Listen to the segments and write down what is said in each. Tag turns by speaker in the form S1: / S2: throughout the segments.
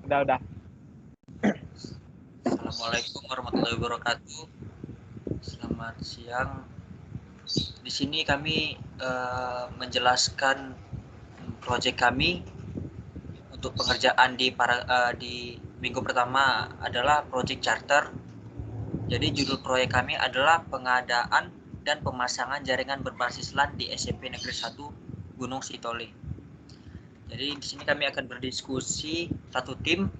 S1: Udah.
S2: Assalamualaikum warahmatullahi wabarakatuh. Selamat siang. Di sini kami menjelaskan proyek kami untuk pengerjaan di minggu pertama adalah proyek charter. Jadi judul proyek kami adalah pengadaan dan pemasangan jaringan berbasis LAN di SMP Negeri 1 Gunung Sitoli. Jadi di sini kami akan berdiskusi satu tim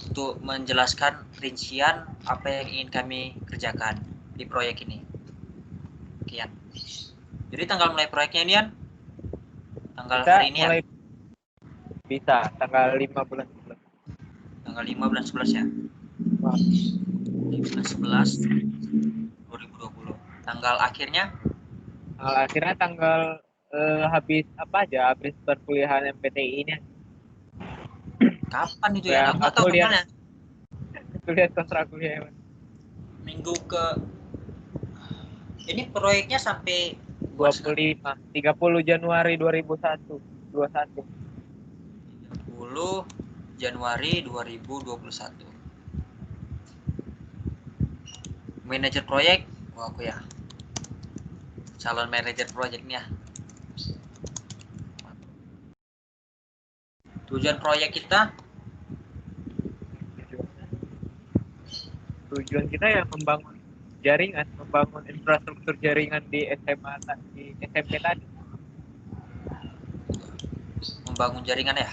S2: untuk menjelaskan rincian apa yang ingin kami kerjakan di proyek ini. Sekian. Jadi tanggal mulai proyeknya ini Yan? Tanggal
S1: Kita
S2: hari ini
S1: mulai
S2: ya?
S1: bisa tanggal 5 bulan 11.
S2: Tanggal 5 bulan 11 ya? 5 bulan 11 2020. Tanggal akhirnya?
S1: Tanggal akhirnya tanggal habis perkuliahan MPTI ini.
S2: Kapan itu ya? Aku nggak tahu
S1: aku lihat
S2: tanggalnya.
S1: Aku lihat kontrak kuliah.
S2: Minggu ke ini proyeknya sampai
S1: 30 Januari 2021.
S2: 30 Januari 2021. Manajer proyek, aku ya. Calon manajer proyeknya. Tujuan proyek kita?
S1: Tujuan kita ya membangun jaringan, membangun infrastruktur jaringan di SMP tadi.
S2: Membangun jaringan ya.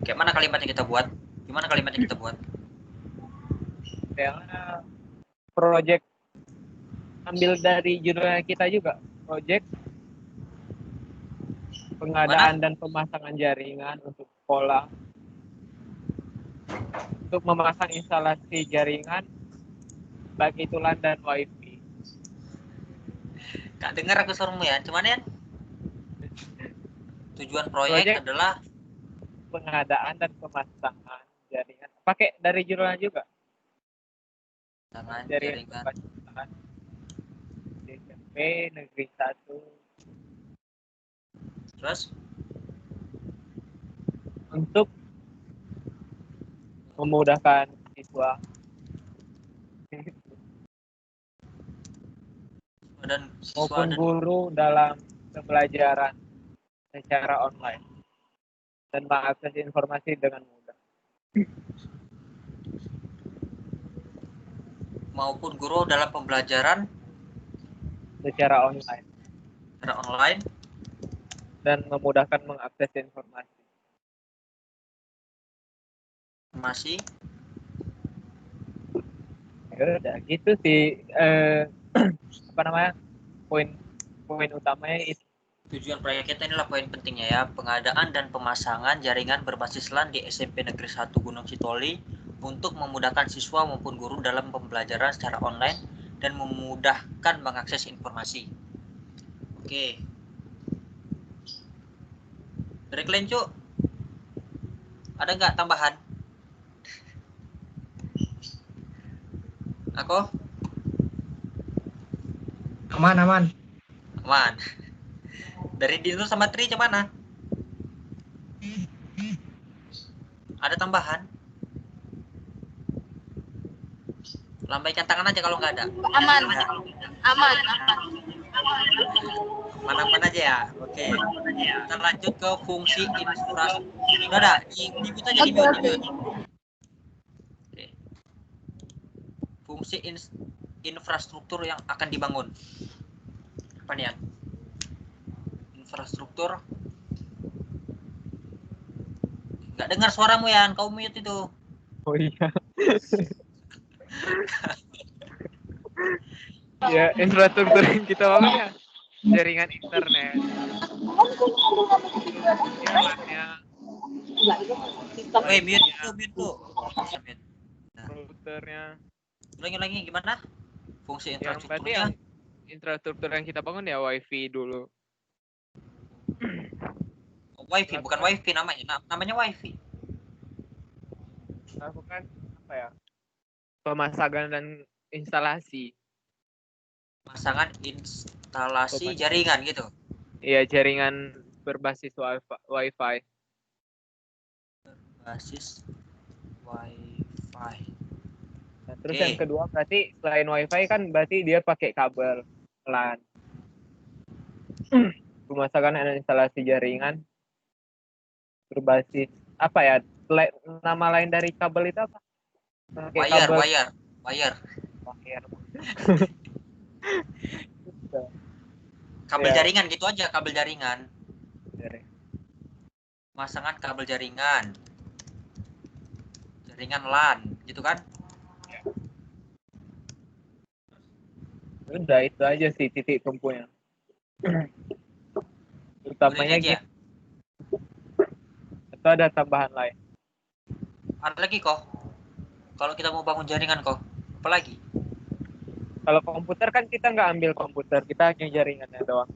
S2: Kayak mana kalimatnya kita buat? Gimana kalimatnya kita buat?
S1: Karena proyek ambil dari judulnya kita juga, proyek pengadaan dan pemasangan jaringan untuk sekolah, untuk memasang instalasi jaringan baik itu LAN dan WiFi.
S2: Kak dengar aku suruhmu ya, cuman ya tujuan proyek adalah
S1: pengadaan dan pemasangan jaringan. Pakai dari judulnya juga.
S2: Jaringan
S1: di SMP Negeri 1.
S2: Terus
S1: Untuk memudahkan siswa
S2: dan
S1: maupun guru dalam pembelajaran secara online dan mengakses informasi dengan mudah.
S2: Maupun guru dalam pembelajaran
S1: secara online dan memudahkan mengakses informasi. Ya udah gitu sih poin utamanya itu.
S2: Tujuan proyek kita inilah poin pentingnya ya, pengadaan dan pemasangan jaringan berbasis LAN di SMP Negeri 1 Gunung Sitoli untuk memudahkan siswa maupun guru dalam pembelajaran secara online dan memudahkan mengakses informasi. Oke. Dari kalian Cuk, ada nggak tambahan? Aku?
S3: Aman.
S2: Dari Dino sama Tri mana? Ada tambahan? Lambaikan tangan aja kalau nggak ada.
S4: Aman.
S2: Aman aja ya. Oke. Kita lanjut ke fungsi infrastruktur. Udah ada. Di-mute aja, di-mute. Oke. Fungsi infrastruktur yang akan dibangun. Apa nih ya? Infrastruktur. Nggak dengar suaramu ya, kau mute itu.
S1: Oh iya. Ya, infrastruktur yang kita bangun ya jaringan internet.
S2: Mute tuh.
S1: Routernya.
S2: Ulangi gimana? Fungsi
S1: Yang
S2: infrastrukturnya.
S1: infrastruktur yang kita bangun ya WiFi dulu.
S2: WiFi bukan WiFi namanya. Namanya WiFi.
S1: Bukan apa ya? Pemasangan dan instalasi.
S2: Pemasangan instalasi jaringan gitu.
S1: Iya, jaringan berbasis WiFi.
S2: Basis Wi-Fi.
S1: Nah, terus
S2: Oke.
S1: yang kedua berarti selain WiFi kan berarti dia pakai kabel LAN. Pemasangan dan instalasi jaringan berbasis apa ya? Nama lain dari kabel itu apa? Pakai
S2: Wire.
S1: kabel
S2: Wire.
S1: wire.
S2: Kabel
S1: Ya,
S2: jaringan gitu aja, kabel jaringan.
S1: jaring.
S2: Pemasangan kabel jaringan. Jaringan LAN, gitu kan?
S1: Udah itu aja sih titik tumpunya.
S2: Udah ini
S1: Utamanya
S2: aja.
S1: gitu. Atau ada tambahan lain?
S2: Ada lagi kok. Kalau kita mau bangun jaringan kok. Apa lagi?
S1: Kalau komputer kan kita nggak ambil komputer, kita hanya jaringannya doang.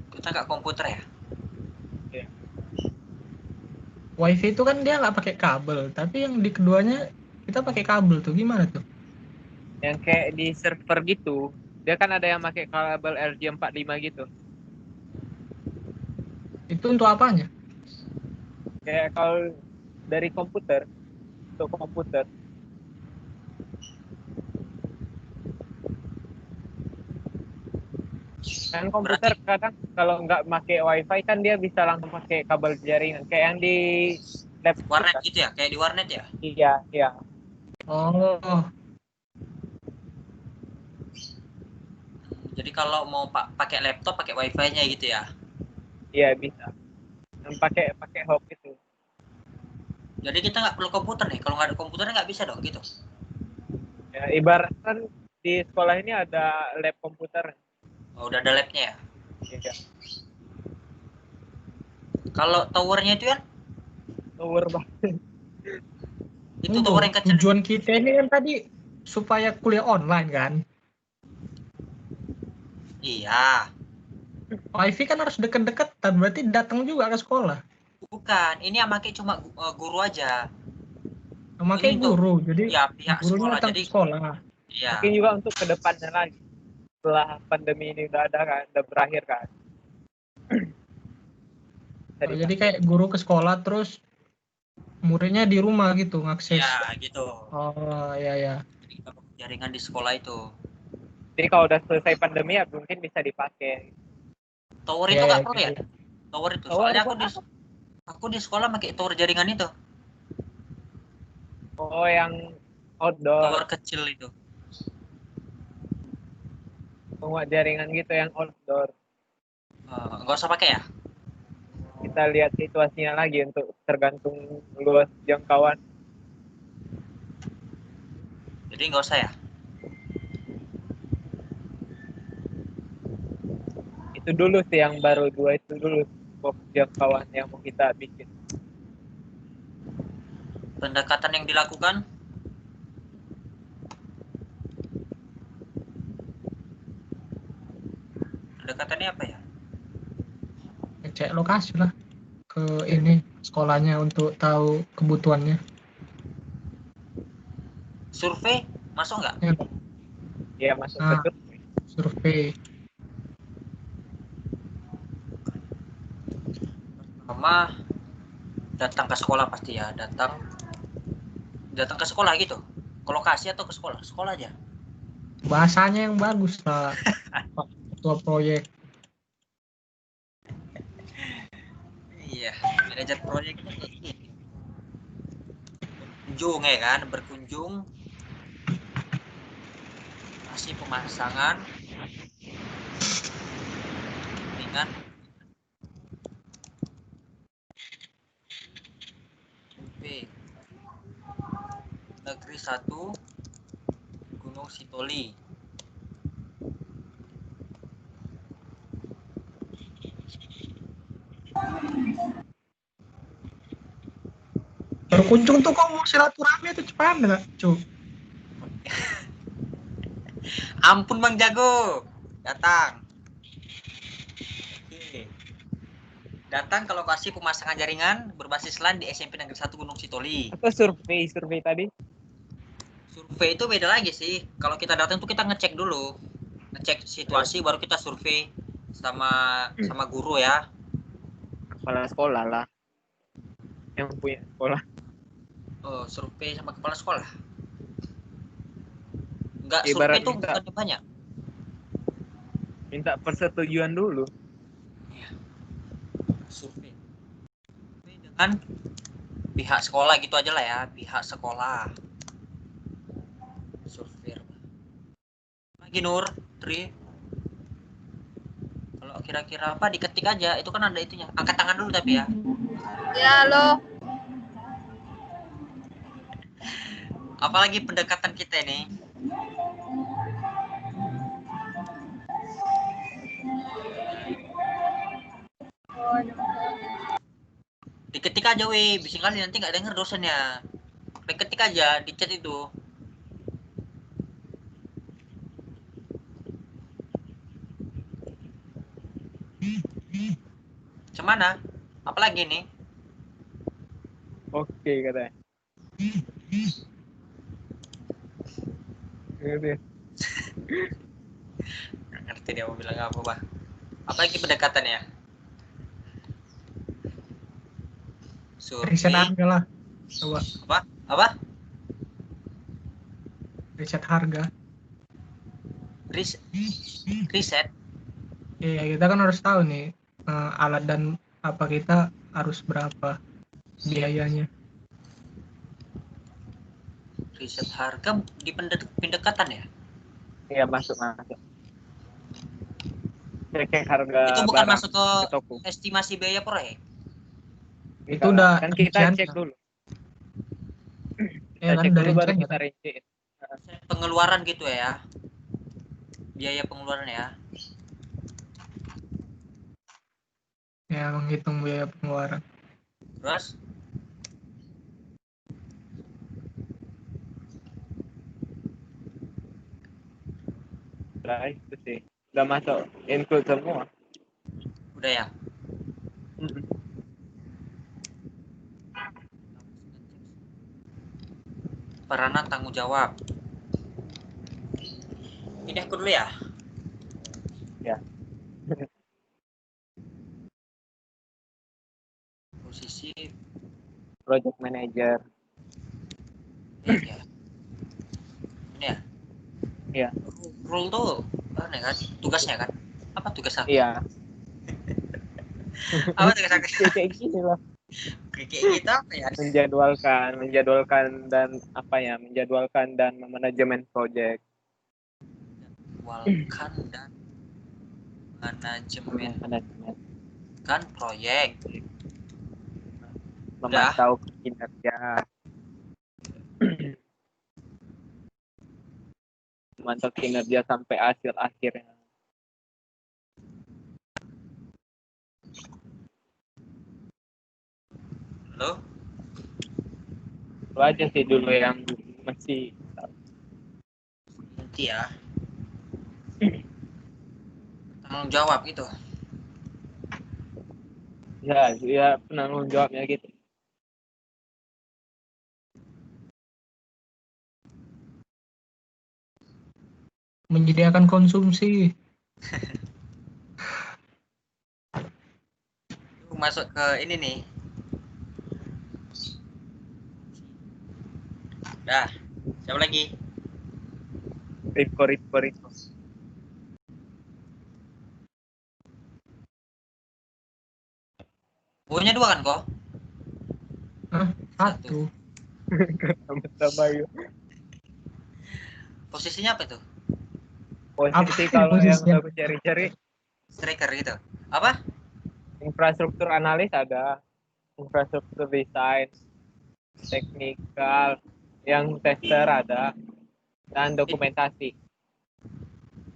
S2: Kita nggak komputer ya?
S1: Ya.
S3: WiFi itu kan dia nggak pakai kabel, tapi yang di keduanya kita pakai kabel tuh, gimana tuh?
S1: Yang kayak di server gitu, dia kan ada yang pakai kabel RJ45 gitu.
S3: Itu untuk apanya?
S1: Kayak kalau dari komputer, untuk komputer. Kan komputer
S2: Berarti
S1: kadang kalau nggak pakai WiFi kan dia bisa langsung pakai kabel jaringan. Kayak yang di laptop
S2: warnet
S1: kan.
S2: gitu ya? Kayak di warnet ya?
S1: Iya, iya.
S3: Oh,
S2: Jadi kalau mau pakai laptop, pakai wifi-nya gitu ya?
S1: Iya bisa. Yang pakai pakai hop itu.
S2: Jadi kita nggak perlu komputer nih. Kalau nggak ada komputernya nggak bisa dong gitu.
S1: Ya, ibaratkan di sekolah ini ada lab komputer.
S2: Oh, udah ada labnya ya?
S1: Iya.
S2: Kalau towernya itu kan?
S1: Tower banget.
S2: Itu tower yang kecil.
S3: tujuan kita ini kan tadi supaya kuliah online kan.
S2: Iya.
S3: WiFi kan harus deket-deketan, berarti datang juga ke sekolah.
S2: Bukan. Ini yang pakai cuma guru aja.
S3: Memakai
S2: Ini untuk
S3: guru, jadi
S2: ya pihak
S3: gurunya
S2: sekolah.
S3: datang
S2: Jadi
S3: ke sekolah.
S2: iya.
S1: Mungkin juga untuk kedepannya lagi. Setelah pandemi ini udah ada kan, udah berakhir kan.
S3: Oh, jadi kayak guru ke sekolah terus muridnya di rumah gitu ngakses.
S2: Ya gitu.
S3: Oh, ya.
S2: Jadi kita pakai jaringan di sekolah itu.
S1: Jadi kalau udah selesai pandemi ya mungkin bisa dipakai.
S2: Tower itu
S3: Ya,
S2: nggak
S3: ya,
S2: perlu ya?
S3: gitu.
S2: Tower itu.
S1: Tower
S2: Soalnya
S1: buat apa?
S2: aku di sekolah pakai tower jaringan itu.
S1: Oh, yang outdoor,
S2: Tower kecil itu.
S1: penguat jaringan gitu yang outdoor.
S2: Nggak usah pakai ya?
S1: Kita lihat situasinya lagi untuk tergantung luas jangkauan.
S2: Jadi nggak usah ya?
S1: Itu dulu sih yang baru dua itu dulu skop jangkauan yang mau kita bikin.
S2: Pendekatan yang dilakukan pendekatannya apa ya?
S3: Cek lokasi lah ke ini sekolahnya untuk tahu kebutuhannya.
S2: Survei masuk nggak?
S3: Ya,
S1: Ya masuk
S3: nah,
S1: ke
S3: survei.
S2: Pertama datang ke sekolah pasti ya, datang ke sekolah gitu. Ke lokasi atau ke sekolah? Sekolah aja.
S3: Bahasanya yang bagus lah, Pak Ketua proyek.
S2: Iya, manajer proyeknya kayak gini. Berkunjung ya kan, berkunjung masih pemasangan dengan UP Negeri 1 Gunung Sitoli.
S3: Berkunjung tuh kok mau silaturahmi itu cepat nggak, Cuk?
S2: Ampun Bang Jago, datang. Oke. Datang ke lokasi pemasangan jaringan berbasis LAN di SMP Negeri 1 Gunung Sitoli.
S1: atau survei tadi.
S2: Survei itu beda lagi sih. Kalau kita datang tuh kita ngecek dulu. Ngecek situasi baru kita survei. sama guru ya.
S1: Kepala sekolah lah yang punya sekolah.
S2: Oh, survei sama kepala sekolah. Enggak,
S1: Ibarat
S2: survei itu
S1: minta
S2: bukan banyak.
S1: persetujuan dulu.
S2: Survei dengan pihak sekolah gitu aja lah ya, pihak sekolah. Survei lagi Nur, Tri. Kalau kira-kira apa diketik aja, itu kan ada itunya. Angkat tangan dulu tapi ya.
S4: Ya, halo.
S2: Apalagi pendekatan kita ini. Diketik aja weh, bising kali nanti nggak denger dosennya. Diketik aja di chat itu. Cemana? Apalagi nih?
S1: Oke katanya. Gitu.
S2: Nggak ngerti dia mau bilang apa, Bah. Apalagi pendekatan ya?
S3: Riset
S2: Survei.
S3: harga lah. Coba
S2: Apa?
S3: riset harga.
S2: Riset.
S3: Iya, kita kan harus tahu nih alat dan apa kita harus berapa biayanya.
S2: Riset harga di pendekatan ya?
S1: Iya masuk. Cek harga
S2: Itu bukan
S1: barang
S2: masuk ke
S1: ke toko.
S2: estimasi biaya proyek.
S3: Itu udah
S1: kan kita
S3: rincian.
S1: cek dulu.
S3: Ya
S1: Kita
S3: kan
S1: cek
S3: udah
S1: dulu baru
S3: rincian
S1: kita
S3: kan.
S1: rinciin.
S2: Pengeluaran gitu ya. Biaya pengeluaran ya.
S3: Ya menghitung biaya pengeluaran.
S2: Terus
S1: Lah itu sih. Udah masuk include semua.
S2: udah ya. Peranan tanggung jawab. Ini aku dulu ya.
S1: Ya.
S2: Posisi
S1: Project manager.
S2: ya. Ini ya.
S1: Iya.
S2: Role tuh mana kan? Tugasnya kan? Apa tugas aku?
S1: Iya.
S2: Apa tugas aku?
S1: Kayak gini loh.
S2: Kayak gitu apa ya?
S1: menjadwalkan dan memanajemen project.
S2: Menjadwalkan dan manajemen kan proyek.
S1: Memantau kinerja. Memantau kinerja sampai hasil akhirnya.
S2: Halo?
S1: Itu aja sih dulu yang masih
S2: Nanti ya. Tanggung jawab gitu.
S1: ya penanggung jawabnya gitu.
S3: Menyediakan konsumsi.
S2: Masuk ke ini nih. Dah. Siapa lagi?
S1: Riko.
S2: Punya dua kan kok?
S3: Hah? Satu.
S1: Sama yuk.
S2: Posisinya apa itu?
S1: Posisi
S3: Apa
S1: kalau yang
S3: posisinya?
S1: aku cari-cari
S2: Striker gitu. Apa?
S1: infrastruktur analis ada, infrastruktur desain, teknikal, yang tester ada, dan dokumentasi.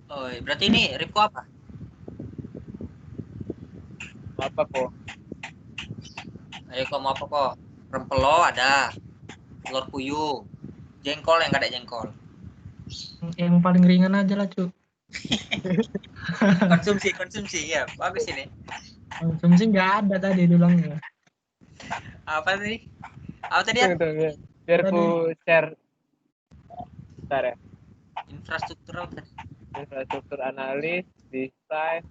S2: Oh, berarti ini Ripko apa?
S1: Apa kok?
S2: Ayo kok mau apa kok? Rempelo ada. Telur puyuh. Jengkol yang nggak ada jengkol.
S3: Yang paling ringan aja lah, Cuk.
S2: Konsumsi ya. Bagus ini.
S3: Konsumsi nggak ada tadi bilangnya.
S2: Apa tadi? Apa tadi ya?
S1: Tunggu. Biar ku share. Bentar ya.
S2: Infrastruktur apa tadi?
S1: Infrastruktur analis, desain,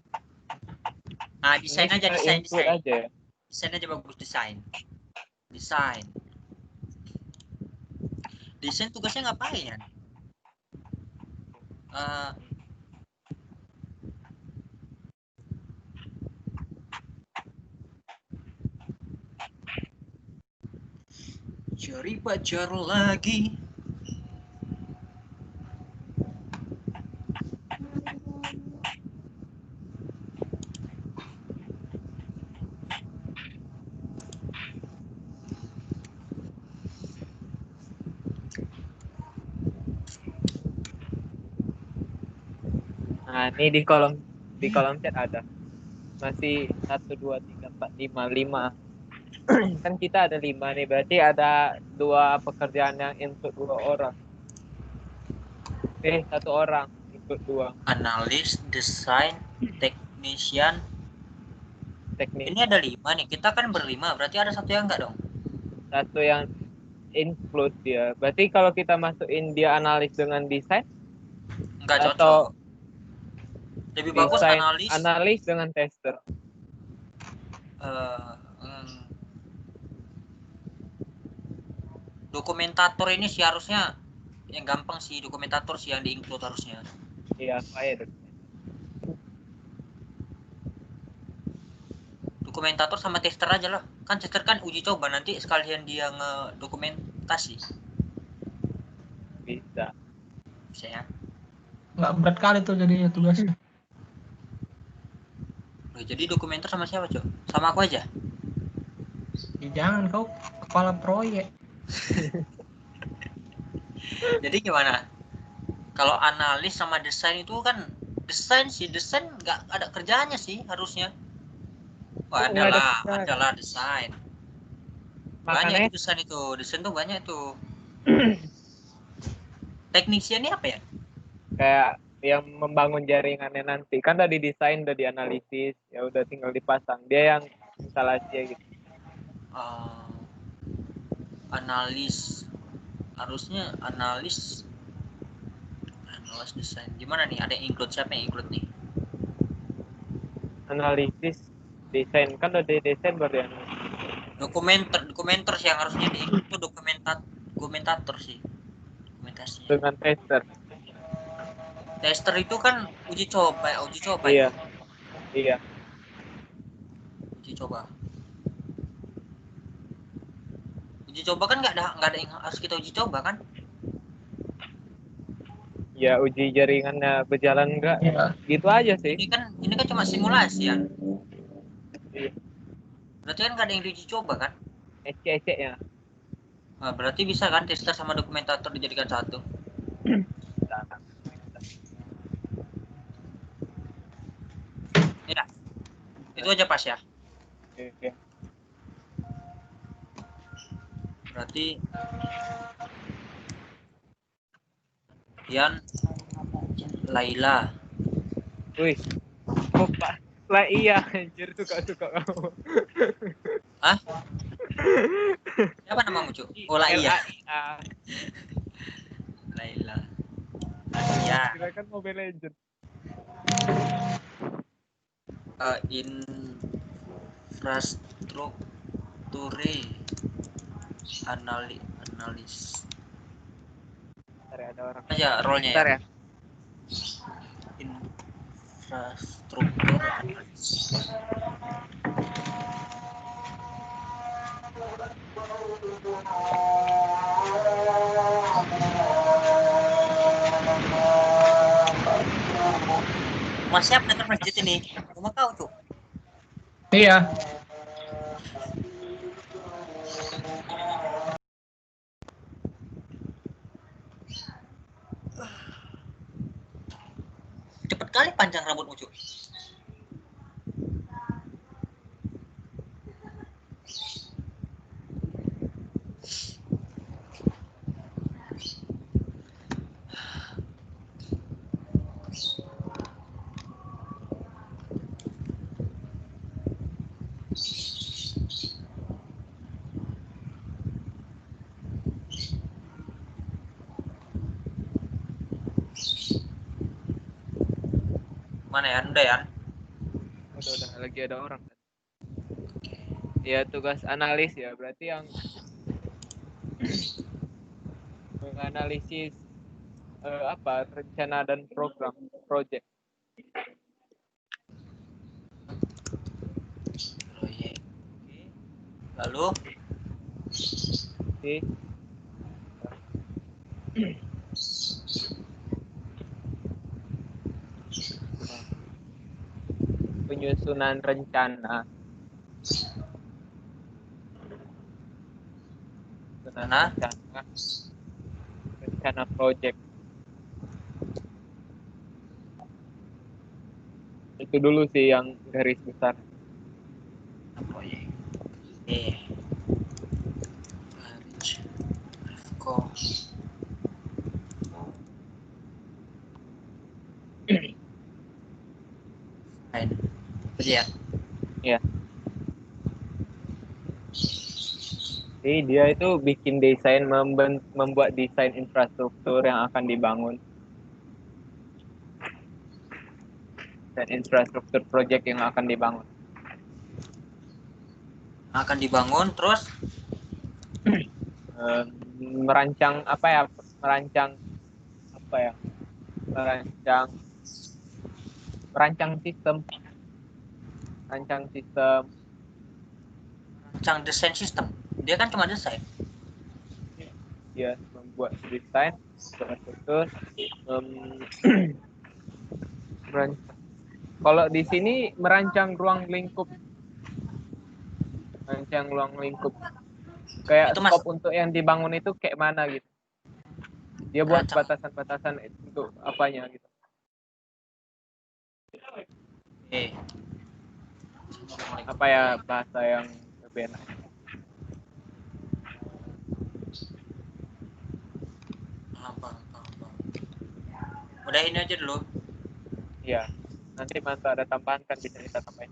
S2: Desain
S1: Ini
S2: aja,
S1: kita
S2: desain.
S1: input aja ya.
S2: Desain aja bagus, desain. Desain tugasnya ngapain? Eh, cari pacar lagi.
S1: Nah, ini di kolom chat ada. Masih 1 2 3 4 5 5. Kan kita ada 5 nih, berarti ada 2 pekerjaan yang input 2 orang. 1 orang input 2.
S2: Analis, desain, technician.
S1: Teknik.
S2: Ini ada 5 nih. Kita kan berlima, berarti ada 1 yang enggak dong?
S1: 1 yang include dia. Berarti kalau kita masukin dia analis dengan desain
S2: Enggak
S1: atau
S2: cocok. Lebih bagus
S1: desain
S2: analis
S1: dengan tester.
S2: Dokumentator ini sih harusnya yang gampang sih, dokumentator sih yang di-include harusnya.
S1: Iya, kayak
S2: Dokumentator sama tester aja lah. Kan tester kan uji coba, nanti sekalian dia ngedokumentasi.
S1: bisa.
S2: Bisa ya.
S3: Nggak berat kali tuh jadinya tugasnya.
S2: Jadi dokumenter sama siapa, Cok? Sama aku aja.
S3: Ya, jangan, kau kepala proyek.
S2: Jadi gimana? Kalau analis sama desain itu kan desain nggak ada kerjanya sih harusnya. Wah, adalah desain.
S1: Makanya
S2: Banyak itu desain tuh banyak tuh. Teknisian ini apa ya?
S1: kayak yang membangun jaringannya nanti kan udah didesain, udah dianalisis, ya udah tinggal dipasang. Dia yang instalasi ya gitu.
S2: Analis harusnya analis desain. Gimana nih? Ada yang include, siapa yang include nih?
S1: Analisis, desain kan udah didesain baru dianalisis.
S2: Dokumenter sih yang harusnya itu dokumentator sih. Dokumentasinya.
S1: Dengan tester.
S2: Tester itu kan uji coba
S1: Iya.
S2: itu.
S1: Iya.
S2: Uji coba kan nggak ada yang harus kita uji coba kan?
S1: Ya, uji jaringannya berjalan enggak?
S3: Ya.
S1: Gitu aja sih.
S2: Ini kan cuma simulasi ya.
S1: Iya.
S2: Berarti kan nggak ada yang diuji coba kan?
S1: Ecek-eceknya.
S2: Nah, berarti bisa kan tester sama dokumentator dijadikan satu? Ya, itu aja pas ya.
S1: Oke.
S2: Berarti Yan, Laila.
S1: Wih. Oh, Pak. Lah iya, anjir suka kamu.
S2: Hah? Siapa namamu, Cuk? Oh, Laila. Laila. Ya.
S1: Kira kan Mobile Legends.
S2: Infrastruktur analis.
S1: Bentar ya, ada orang.
S2: Aja role-nya
S1: Bentar
S2: ya.
S1: ya.
S2: Infrastruktur analis. Mas siap dekat masjid ini. Rumah kau, Cuk.
S3: Iya.
S2: Cepet kali panjang rambutmu, Cuk. Mana ya? Udah ya?
S1: Udah lagi ada orang kan. Ya tugas analis ya, berarti yang menganalisis rencana dan program project.
S2: Proyek. Lalu
S1: Oke. Penyusunan rencana. Rencana project. Itu dulu sih yang garis besar.
S2: proyek. Fine. Betul ya?
S1: Ya. Jadi dia itu bikin desain, membuat desain infrastruktur yang akan dibangun. Dan infrastruktur project yang akan dibangun.
S2: Akan dibangun terus
S1: Merancang sistem. Rancang
S2: desain sistem. Dia kan cuma desain.
S1: Dia membuat desain infrastruktur. Kalau di sini merancang ruang lingkup. Kayak
S2: Itu
S1: skop untuk yang dibangun itu kayak mana gitu. Dia buat batasan-batasan untuk apanya gitu. Apa ya bahasa yang lebih enak?
S2: Udah ini aja dulu.
S1: Iya. Nanti mantap ada tambahan kan bisa kita tambahin.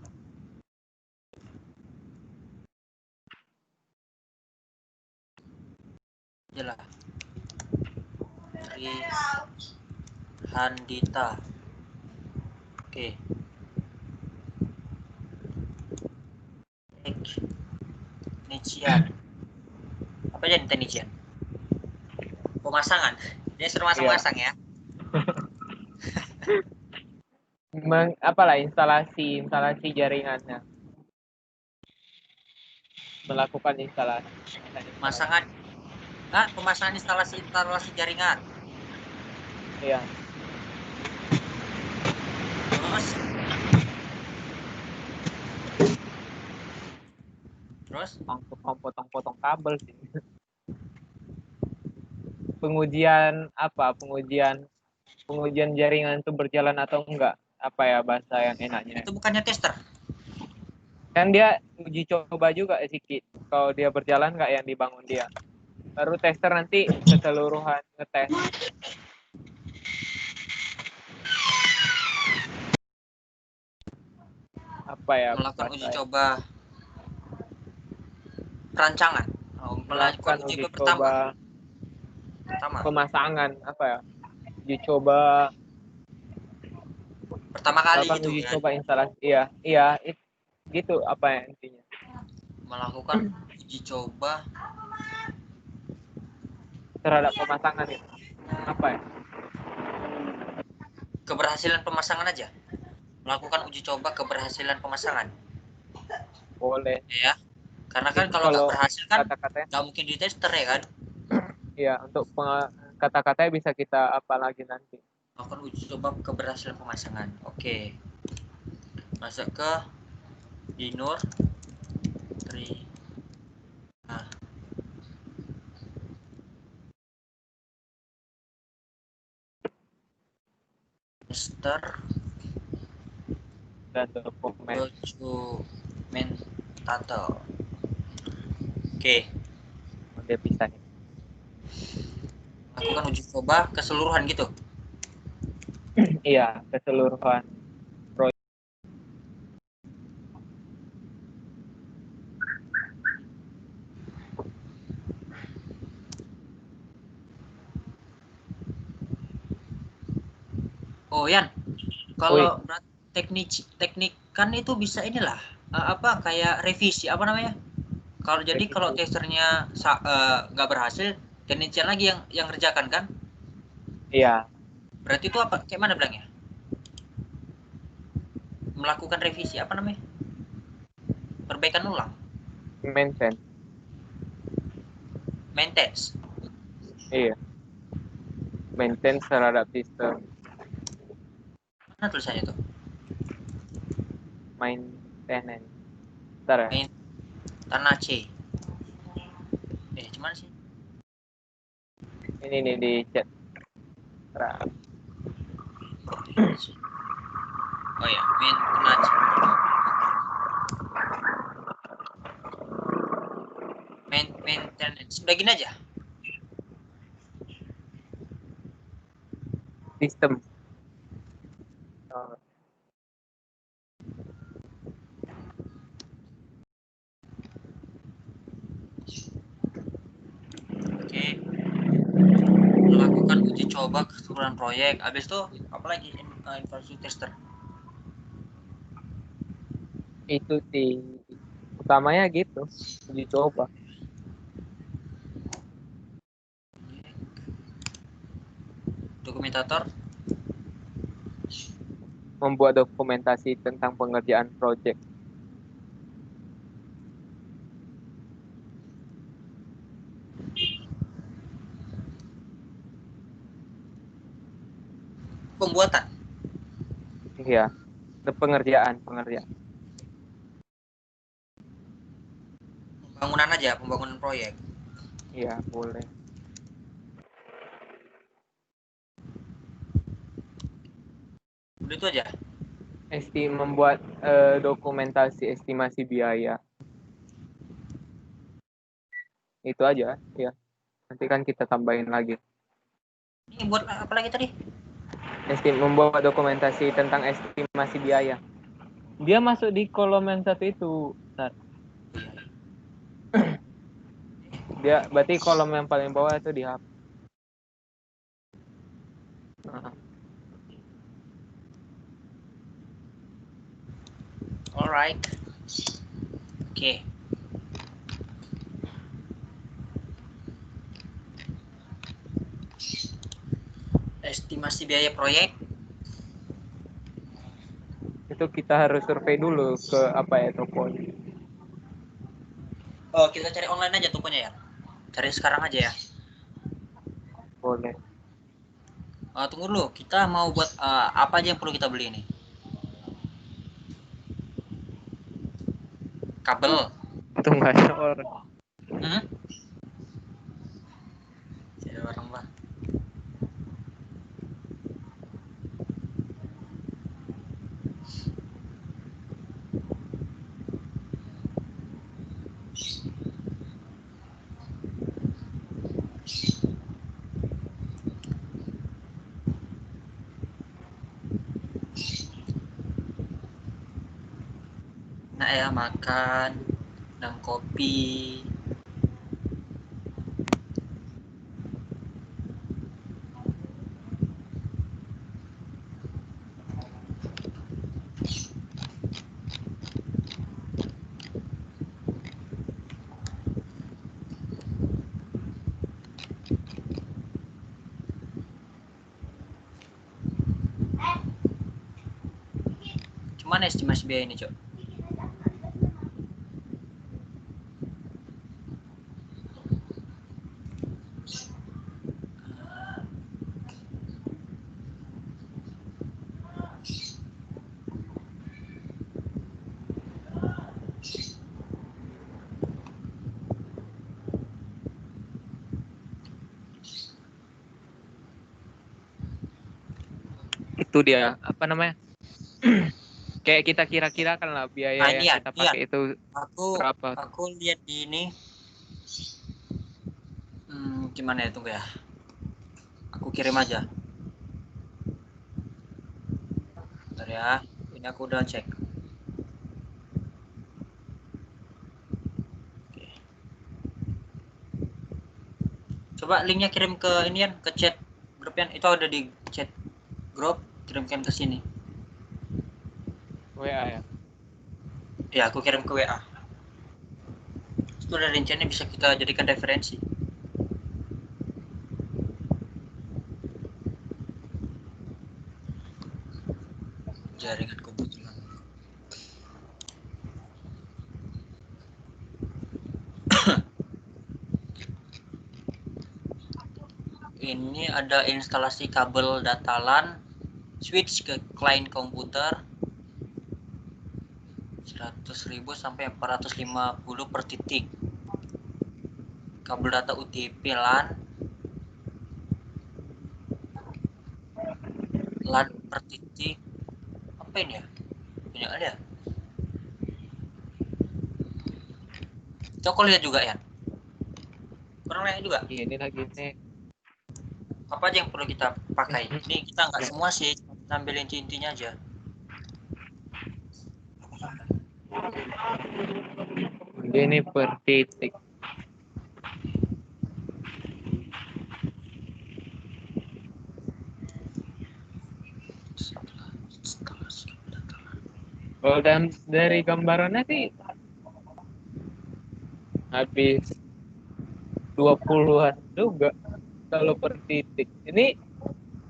S2: Jelas. Tri Handita. Oke. Teknician. Apa jadi teknician? Pemasangan. Dia suruh masang-masang ya.
S1: Instalasi jaringannya. Melakukan instalasi.
S2: Pemasangan. Pemasangan instalasi jaringan.
S1: Iya.
S2: Terus
S1: potong kabel sih. Pengujian jaringan itu berjalan atau enggak, apa ya bahasa yang enaknya.
S2: Itu bukannya tester?
S1: Kan dia uji coba juga sedikit kalau dia berjalan enggak yang dibangun dia, baru tester nanti keseluruhan ngetes. Apa ya
S2: melakukan uji coba perancangan, melakukan uji coba pertama
S1: pemasangan, apa ya, uji coba
S2: pertama kali gitu
S1: uji
S2: kan?
S1: coba instalasi. Iya gitu apa ya intinya,
S2: melakukan uji coba
S1: terhadap pemasangan itu, apa ya,
S2: keberhasilan pemasangan aja, melakukan uji coba keberhasilan pemasangan.
S1: Boleh
S2: Ya, karena kan kalau nggak berhasil kan nggak mungkin di tester ya kan.
S1: Iya, untuk kata-katanya bisa kita apa lagi nanti.
S2: Melakukan uji coba keberhasilan pemasangan. Oke. Masuk ke Dinur Tri. Tester
S1: dan
S2: dokumentator. Oke.
S1: Dia bisa nih.
S2: Melakukan uji coba keseluruhan gitu.
S1: Iya, keseluruhan proyek.
S2: Oh Yan, kalau teknik kan itu bisa inilah apa kayak revisi apa namanya? Kalau jadi
S1: Revisi.
S2: kalau testernya nggak berhasil, teknisian lagi yang ngerjakan kan?
S1: Iya,
S2: Berarti itu apa? Kayak mana bilangnya? Melakukan revisi apa namanya? Perbaikan ulang,
S1: maintenance.
S2: maintenance.
S1: Iya. Maintenance terhadap sistem.
S2: Mana tulisannya tuh?
S1: Maintenance. Bentar ya.
S2: Tanah C. Cuman sih?
S1: Ini nih di chat.
S2: Oh ya, maintenance. Maintenance. Udah gini aja.
S1: Sistem.
S2: Oke. Melakukan uji coba keseluruhan proyek. Habis itu apalagi infrastruktur tester.
S1: Itu sih utamanya gitu, uji coba.
S2: Dokumentator.
S1: Membuat dokumentasi tentang pengerjaan proyek.
S2: Pembuatan.
S1: Iya, pengerjaan.
S2: Pembangunan aja, pembangunan proyek.
S1: Iya, boleh.
S2: Udah itu aja.
S1: Membuat dokumentasi estimasi biaya. Itu aja, ya. Nanti kan kita tambahin lagi.
S2: Ini buat apa lagi tadi?
S1: Membuat dokumentasi tentang estimasi biaya. Dia masuk di kolom yang satu itu. Nah. Dia berarti kolom yang paling bawah itu di HP. Nah.
S2: Alright. Oke. Estimasi biaya proyek.
S1: Itu kita harus survei dulu ke apa ya, toko.
S2: Oh, kita cari online aja tokonya ya. Cari sekarang aja ya.
S1: Boleh.
S2: Tunggu dulu, kita mau buat apa aja yang perlu kita beli ini? Kabel.
S1: Itu nggak ada orang.
S2: Ada orang lah. Nah ya, makan dan kopi. Cuman estimasi biaya ini, Cok.
S1: Itu dia apa namanya? Kayak kita kira-kirakan lah biaya yang kita pakai itu berapa.
S2: Aku lihat di ini. Gimana ya, tunggu ya. Aku kirim aja. Bentar ya. Ini aku udah cek. Oke. Coba linknya kirim ke ini ya, ke chat grup yang itu ada di chat grup, kirimkan ke sini.
S1: WA ya.
S2: Ya, aku kirim ke WA. Itu ada rencana bisa kita jadikan referensi. Jaringan komputer. Ini ada instalasi kabel data LAN, switch ke client komputer 100.000 sampai 450 per titik. Kabel data UTP LAN per titik. Apa ini ya? Punya ada. Coba lihat juga ya. Kurang lihat juga.
S1: Ini lagi nih.
S2: Apa aja yang perlu kita pakai? Ini kita nggak semua sih, ambil intinya aja.
S1: Ini per titik. Kalau dari gambarannya sih habis 20-an juga kalau per titik. Ini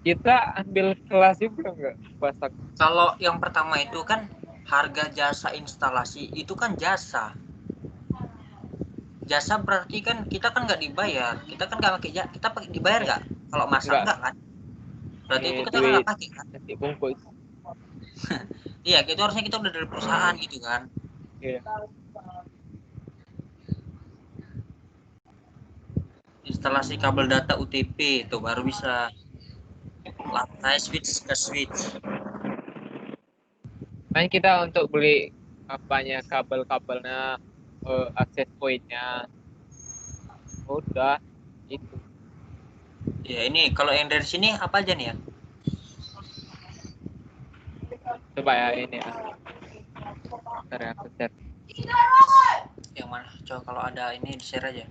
S1: kita ambil kelas juga nggak pasak?
S2: Kalau yang pertama itu kan harga jasa instalasi itu kan jasa. Jasa berarti kan kita kan nggak dibayar. Kita kan nggak pakai jasa. Kita pakai dibayar nggak? Kalau masak nggak kan? Berarti itu kita kan
S1: Duit
S2: nggak pakai kan?
S1: nasi bungkus.
S2: Iya, itu harusnya kita udah dari perusahaan gitu kan.
S1: Iya.
S2: Instalasi kabel data UTP itu baru bisa lantai switch ke switch.
S1: Kan kita untuk beli apanya kabel-kabelnya, akses pointnya, udah itu.
S2: Ya ini kalau yang dari sini apa aja nih ya?
S1: Coba ya ini ya. Bentar ya, aku share.
S2: Yang mana? Coba kalau ada ini di share aja.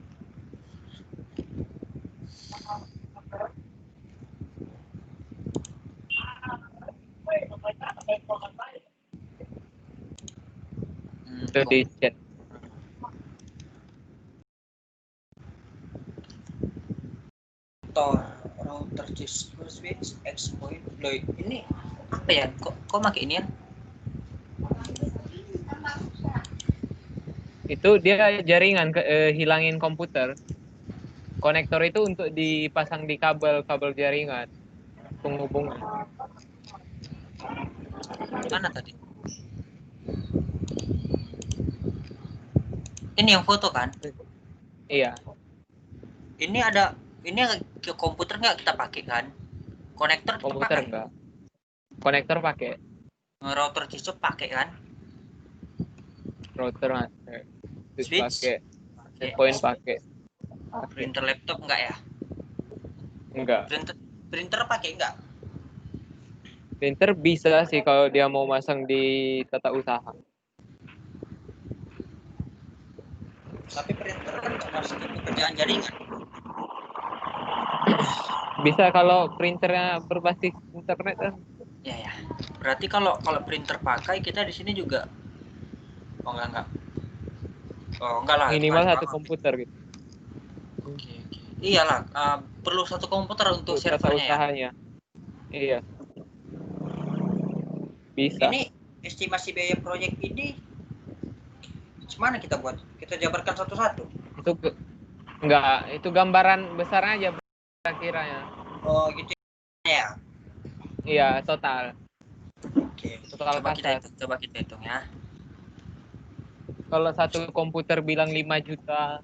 S1: Itu di chat.
S2: Router switch X point. Loh, ini apa ya? Kok pakai ini ya?
S1: Itu dia jaringan hilangin komputer. Konektor itu untuk dipasang di kabel jaringan penghubungan.
S2: Mana tadi? Ini yang foto kan?
S1: Iya.
S2: Ini ada ini ke komputer nggak kita pakai kan? Konektor kita
S1: Komputer
S2: pakai.
S1: enggak. Konektor pakai.
S2: Router Cisco pakai kan?
S1: Router pakai.
S2: Switch
S1: Pakai. Point pakai.
S2: Printer laptop enggak ya?
S1: Enggak.
S2: Printer pakai enggak?
S1: Printer bisa sih kalau dia mau masang di tata usaha.
S2: Tapi printer kan nggak masuk ke pekerjaan jaringan.
S1: Bisa kalau printernya berbasis internet kan.
S2: Ya. Berarti kalau printer pakai kita di sini juga. Oh enggak. Oh enggak lah.
S1: Minimal satu komputer gitu.
S2: Oke. Iyalah, perlu satu komputer untuk servernya ya.
S1: Usahanya. Iya. Bisa.
S2: Ini estimasi biaya proyek ini gimana kita buat? Kita jabarkan satu-satu.
S1: Itu gambaran besar aja kira-kiranya.
S2: Oh gitu ya.
S1: Iya, total.
S2: Oke.
S1: Total
S2: Coba kita hitung ya.
S1: Kalau satu komputer bilang 5 juta.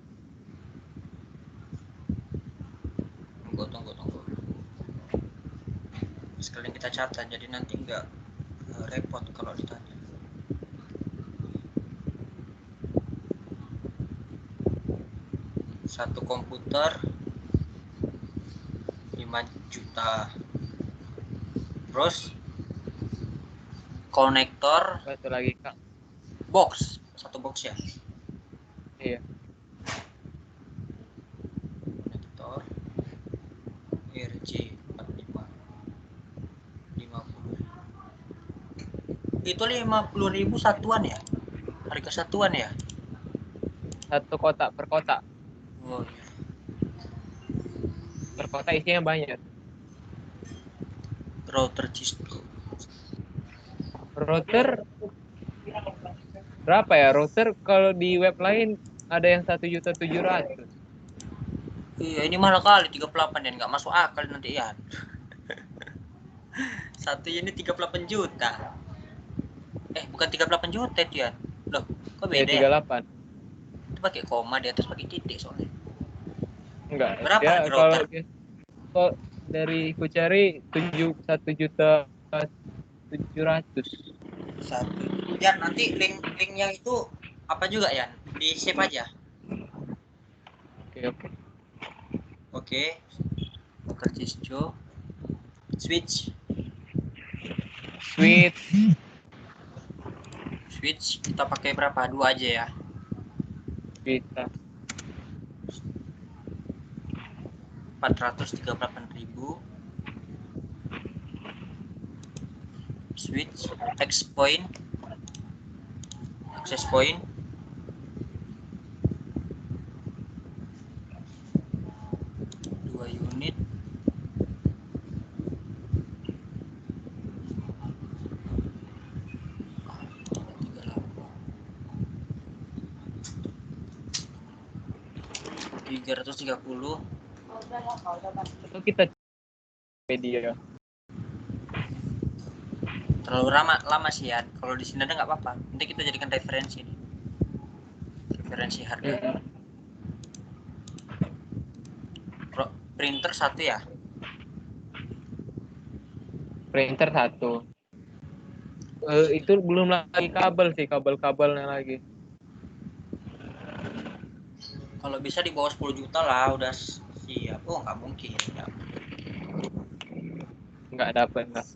S2: Tunggu. Sekalian kita catat jadi nanti enggak repot kalau ditanya. Satu komputer 5 juta. Terus konektor
S1: Satu lagi, Kak.
S2: satu box ya.
S1: Iya.
S2: Konektor RJ 45 50. itu 50.000 satuan ya? Harga satuan ya?
S1: Satu kotak per kotak.
S2: Oh iya.
S1: Per kotak isinya banyak.
S2: Router Cisco.
S1: Router berapa ya? Router kalau di web lain ada yang 1.700.000.
S2: Iya, ini mahal kali 38 ya, nggak masuk akal nanti ya. Satu ini 38 juta. Bukan 38 juta itu ya. Loh, kok
S1: Ya,
S2: beda ya?
S1: 38.
S2: Itu pakai koma, di atas pakai titik soalnya.
S1: Enggak.
S2: Berapa
S1: Ya,
S2: harga
S1: kalau
S2: router?
S1: dari ku cari 1.700.000.
S2: Satu. Ya, nanti linknya itu apa juga ya? Di save aja.
S1: Oke.
S2: Oke. Router Cisco. Switch kita pakai berapa? 2 aja ya.
S1: Bisa.
S2: 438.000. Switch access point 2 unit. $330.
S1: Itu kita media.
S2: Terlalu lama sih ya. Kalau di sini ada nggak apa-apa. Nanti kita jadikan referensi nih. Referensi harga. Printer 1 ya.
S1: Printer 1. Itu belum lagi kabel sih, kabelnya lagi.
S2: Kalau bisa di bawah 10 juta lah udah siap. Oh, nggak mungkin ya.
S1: Nggak dapat nggak.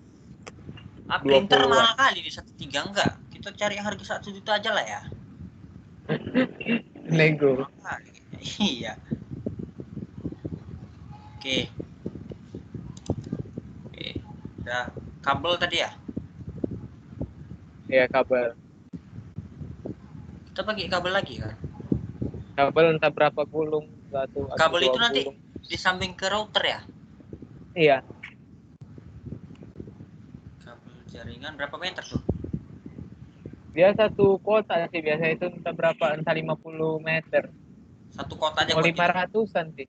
S2: Printer
S1: 20-an.
S2: mahal kali di 1.3 enggak. Kita cari yang harga 1 juta aja lah ya.
S1: Nego.
S2: Iya. Oke. Udah. Kabel tadi ya?
S1: Ya, kabel.
S2: Kita pakai kabel lagi kan?
S1: Kabel entah berapa gulung, satu atau
S2: Kabel
S1: 2
S2: itu nanti
S1: gulung.
S2: disambung ke router ya?
S1: Iya.
S2: Kabel jaringan berapa meter tuh?
S1: Dia satu kotak sih biasa itu entah berapa, entah 50 meter.
S2: Satu kotak aja
S1: Oh,
S2: buat
S1: 500-an sih.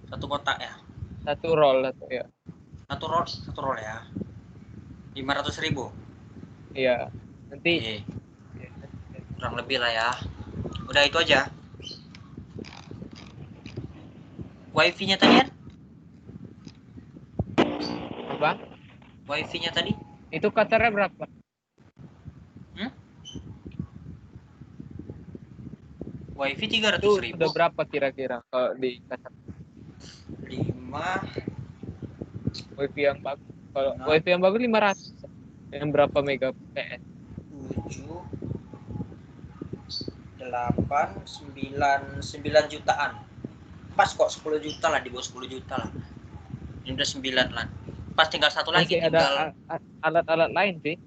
S2: satu kotak ya?
S1: Satu roll atau ya.
S2: Satu roll ya? 500.000.
S1: Iya. Nanti
S2: Kurang lebih lah ya. Udah itu aja. Wifi-nya tadi kan?
S1: apa?
S2: Wifi-nya tadi?
S1: Itu Qatarnya berapa?
S2: Wifi
S1: Itu
S2: 300.000.
S1: udah berapa kira-kira kalau di Qatar?
S2: 5.
S1: Wifi yang bagus. Kalau wifi yang bagus 500. Yang berapa Mbps?
S2: 7 8 9 jutaan. Pas kok 10 juta lah, di bawah 10 juta lah. Ini udah 9 lah. Pas tinggal satu lagi,
S1: Masih
S2: tinggal
S1: ada alat-alat lain sih.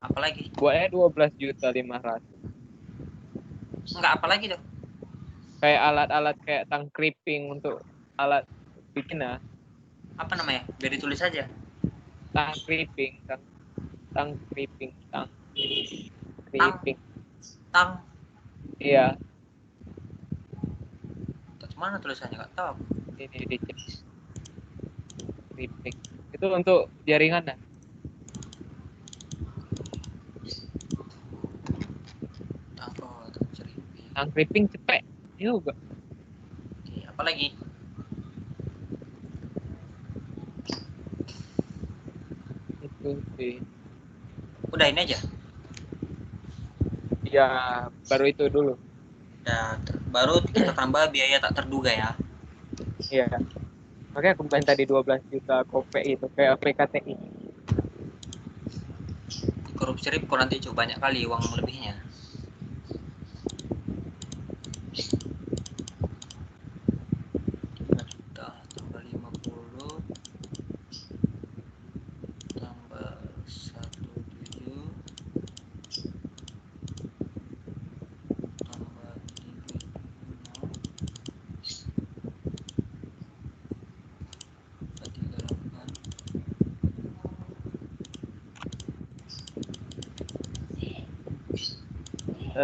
S2: apa lagi?
S1: Buatnya 12.500.000.
S2: Enggak, apa lagi tuh?
S1: Kayak alat-alat kayak tang crimping untuk alat bikin ya.
S2: Apa namanya? Biar ditulis aja.
S1: Tang crimping.
S2: Tang.
S1: Iya,
S2: Mana tulisannya, nggak tahu.
S1: ini dicek. Crimping. Itu untuk jaringan ya. Tang crimping cepet juga.
S2: Oke, apa lagi?
S1: Itu sih.
S2: Udah ini aja.
S1: Ya, baru itu dulu.
S2: Ya, baru kita tambah biaya tak terduga ya.
S1: Iya. Makanya aku main tadi 12 juta kopek itu kayak PKTI.
S2: Korupsi Ripko nanti coba banyak kali uang lebihnya. Tambah 50 tambah 17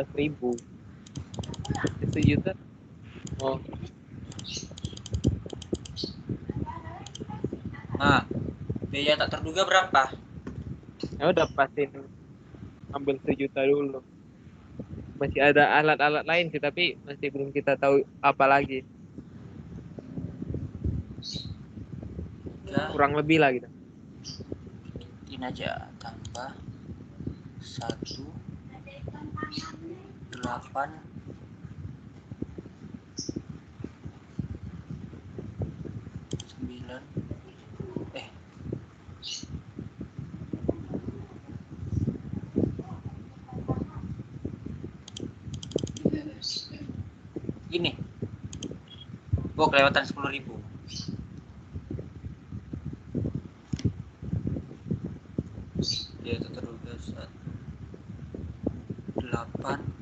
S1: 100.000. 1 juta. Oh,
S2: Nah, biaya tak terduga berapa?
S1: ya udah pastiin ambil 1 juta dulu. Masih ada alat-alat lain sih, tapi masih belum kita tahu apa lagi.
S2: Ya,
S1: Kurang lebih lah gitu.
S2: ini aja tambah 1 8 9 eh ini kelewatan 10.000. Dia itu terduga 8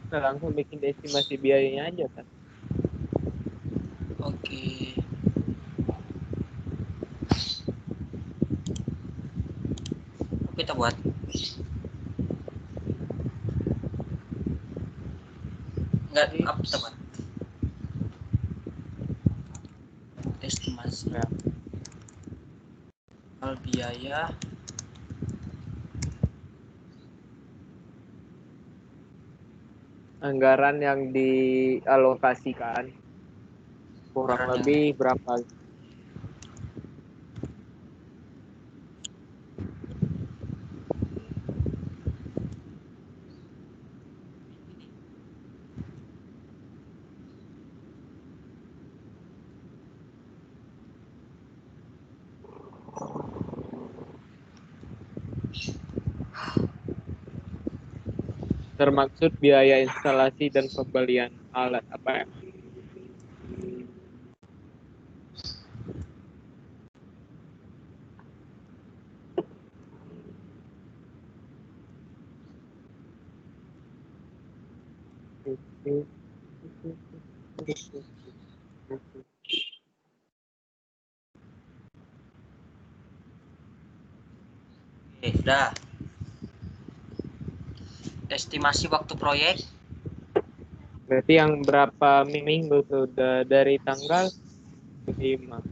S1: Nah, langsung bikin estimasi biayanya aja kan.
S2: Oke. Apa kita buat? Enggak, apa kita buat? Estimasi
S1: Ya.
S2: biaya
S1: Anggaran yang dialokasikan kurang
S2: Anggaran yang
S1: lebih berapa? Termaksud biaya instalasi dan pembelian alat apa ya?
S2: sudah. Estimasi waktu proyek
S1: Berarti yang berapa minggu sudah dari tanggal 5.
S2: 1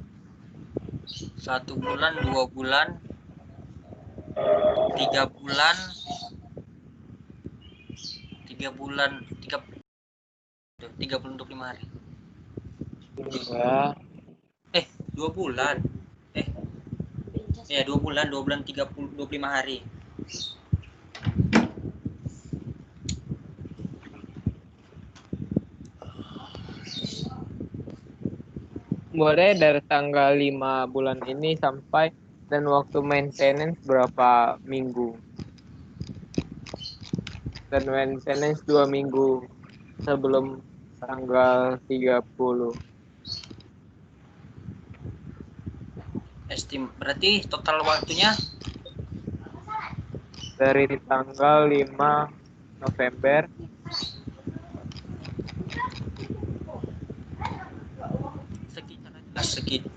S2: bulan, 2 bulan, 3 bulan, 3 bulan, 25 hari.
S1: Enggak.
S2: 2 bulan. 2 bulan, 25 hari.
S1: Boleh dari tanggal 5 bulan ini sampai, dan waktu maintenance berapa minggu. Dan maintenance 2 minggu sebelum tanggal 30.
S2: Berarti total waktunya
S1: Dari tanggal 5 November
S2: sekitar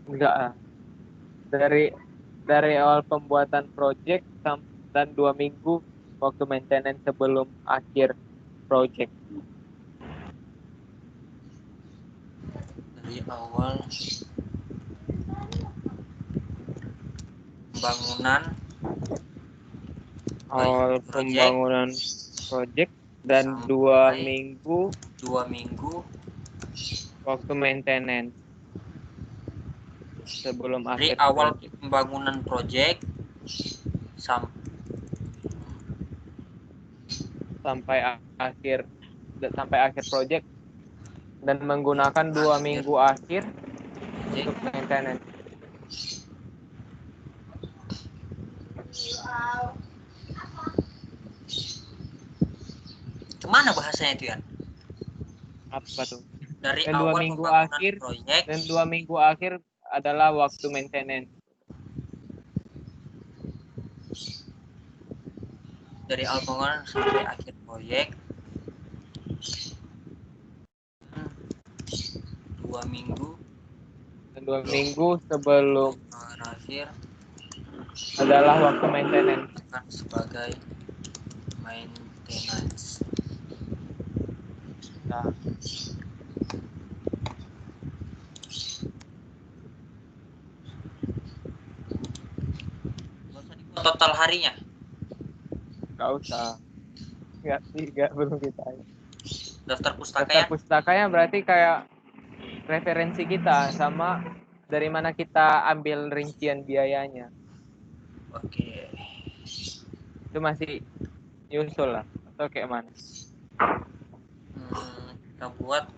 S1: enggak ah. Dari awal pembuatan project dan 2 minggu waktu maintenance sebelum akhir project.
S2: dari awal pembangunan
S1: Awal
S2: project
S1: pembangunan project dan 2
S2: sampai
S1: minggu
S2: 2 minggu
S1: waktu maintenance sebelum
S2: dari
S1: akhir
S2: awal
S1: project.
S2: pembangunan project
S1: sampai akhir project, dan menggunakan 2 minggu akhir untuk maintenance.
S2: kemana bahasanya itu ya?
S1: Apa tuh?
S2: Dari
S1: Dan 2
S2: awal
S1: minggu
S2: pembangunan
S1: akhir
S2: proyek
S1: dan 2 minggu akhir adalah waktu maintenance.
S2: dari awal pembangunan sampai akhir proyek 2 minggu
S1: Dan 2 minggu sebelum
S2: terakhir
S1: adalah waktu maintenance.
S2: akan sebagai maintenance.
S1: Nah,
S2: Nggak usah dibuat total harinya.
S1: nggak usah. Nggak belum kita.
S2: Daftar pustaka
S1: Daftar
S2: ya.
S1: pustakanya berarti kayak referensi kita sama dari mana kita ambil rincian biayanya.
S2: Oke.
S1: Itu masih nyusul lah atau kayak mana?
S2: Kita buat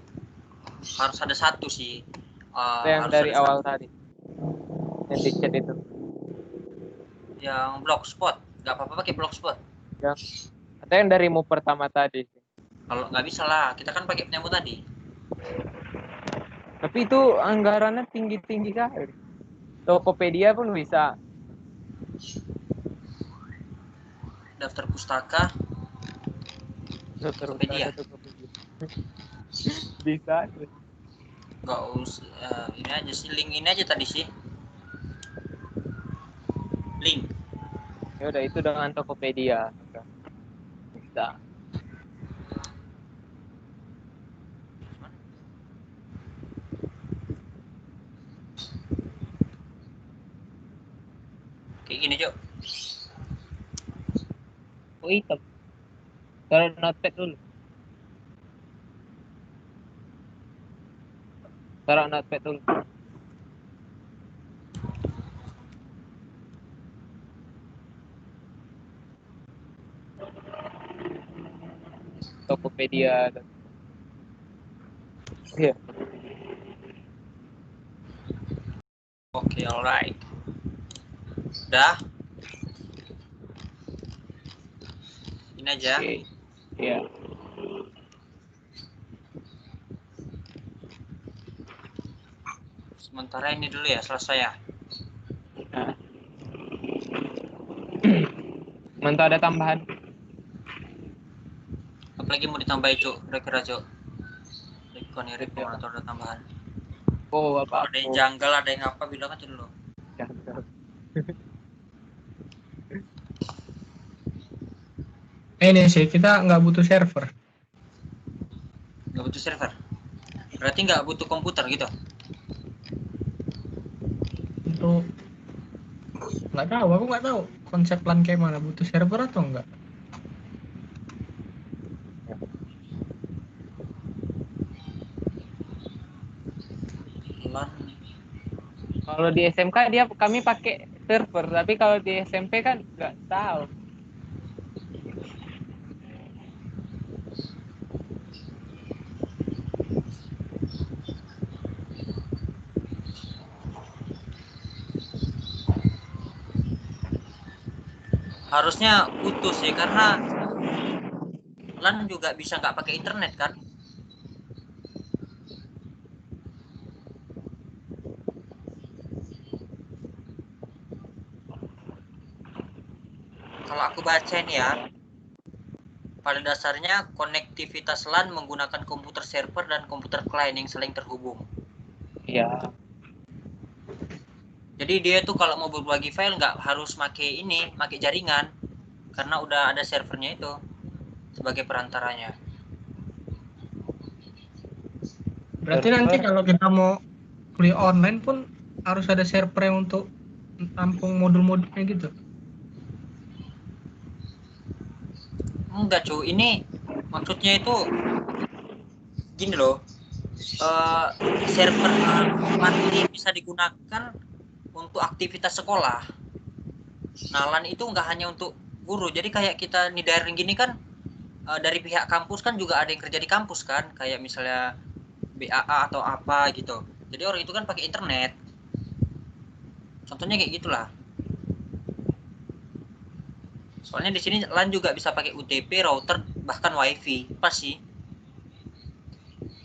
S2: harus ada satu sih.
S1: Itu yang
S2: Harus
S1: dari
S2: ada
S1: awal
S2: satu.
S1: tadi. Yang di chat itu.
S2: Yang blogspot. Nggak apa-apa pakai blogspot.
S1: Atau yang darimu pertama tadi.
S2: Kalau nggak bisa lah, kita kan pakai penyamu tadi.
S1: Tapi itu anggarannya tinggi-tinggi kali. Tokopedia pun bisa.
S2: Daftar pustaka. Tokopedia.
S1: Bisa.
S2: Nggak usah. Ini aja sih, link ini aja tadi sih. Link.
S1: Ya udah itu dengan Tokopedia. Bisa.
S2: Kayak gini, Cok.
S1: Oh hitam. Taruh notepad dulu. Taruh notepad dulu. Tokopedia. Iya.
S2: Oke, alright. Udah. Ini aja.
S1: Oke. Iya.
S2: Sementara ini dulu ya, selesai ya.
S1: Nah. Mantap ada tambahan.
S2: Apalagi mau ditambahin, Cok? Kira-kira, Cok. Rekon atau ada tambahan.
S1: Oh,
S2: Kalau
S1: apa?
S2: ada yang janggal, ada yang apa, bilang aja dulu.
S1: Janggal.
S3: Ini sih kita nggak butuh server.
S2: Nggak butuh server. Berarti nggak butuh komputer gitu.
S3: Untuk nggak tahu, aku nggak tahu konsep LAN kayak mana, butuh server atau enggak.
S2: LAN.
S1: Kalau di SMK kami pakai server, tapi kalau di SMP kan nggak tahu.
S2: Harusnya butuh sih, karena LAN juga bisa nggak pakai internet kan. Kalau aku baca ini ya, pada dasarnya konektivitas LAN menggunakan komputer server dan komputer client yang saling terhubung.
S1: Iya.
S2: Jadi dia tuh kalau mau berbagi file nggak harus pakai jaringan, karena udah ada servernya itu sebagai perantaranya.
S3: Berarti nanti kalau kita mau kuliah online pun harus ada server yang untuk tampung modul-modulnya gitu.
S2: Enggak, cu, ini maksudnya itu gini loh. Server nanti bisa digunakan untuk aktivitas sekolah. Nah, LAN itu nggak hanya untuk guru. Jadi kayak kita nih daring gini kan, dari pihak kampus kan juga ada yang kerja di kampus kan, kayak misalnya BAA atau apa gitu. Jadi orang itu kan pakai internet. Contohnya kayak gitulah. Soalnya di sini LAN juga bisa pakai UTP, router, bahkan wifi. Pas sih.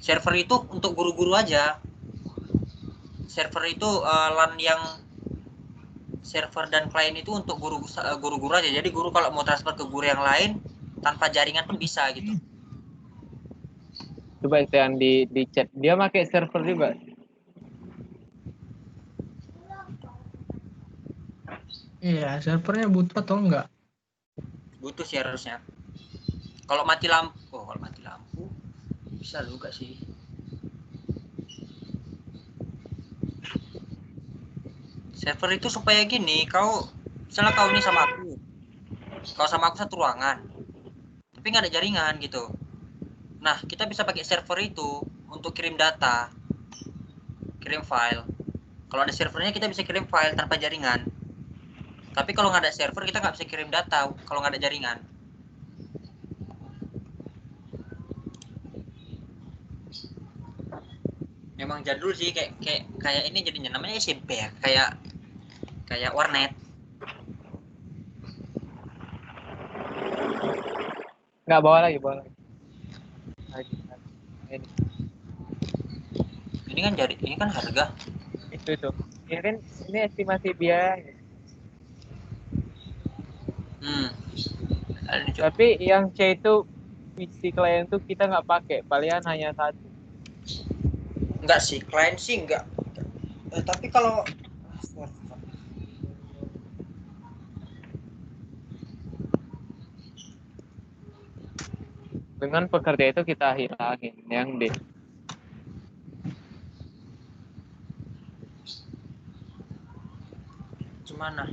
S2: Server itu untuk guru-guru aja. Server itu LAN yang server dan klien itu untuk guru-guru aja. Jadi guru kalau mau transfer ke guru yang lain tanpa jaringan pun bisa gitu.
S1: Coba itu yang di chat. Dia pakai server juga.
S3: Iya, servernya butuh atau enggak?
S2: Butuh sih harusnya. Kalau mati lampu, bisa juga sih. Server itu supaya gini, misalnya kau ini sama aku, kau sama aku satu ruangan, tapi nggak ada jaringan gitu. Nah, kita bisa pakai server itu untuk kirim data, kirim file. Kalau ada servernya kita bisa kirim file tanpa jaringan. Tapi kalau nggak ada server kita nggak bisa kirim data kalau nggak ada jaringan. Memang jadul sih kayak ini jadinya namanya SMP ya, kayak warnet.
S1: Nggak bawa lagi.
S2: Ini kan harga.
S1: Itu. Ini kan ini estimasi biaya. Tapi yang C itu PC klien tuh kita nggak pakai, palingan hanya satu.
S2: Enggak sih, klien sih enggak. Tapi kalau
S1: Dengan pekerja itu kita hilangin yang D.
S2: gimana?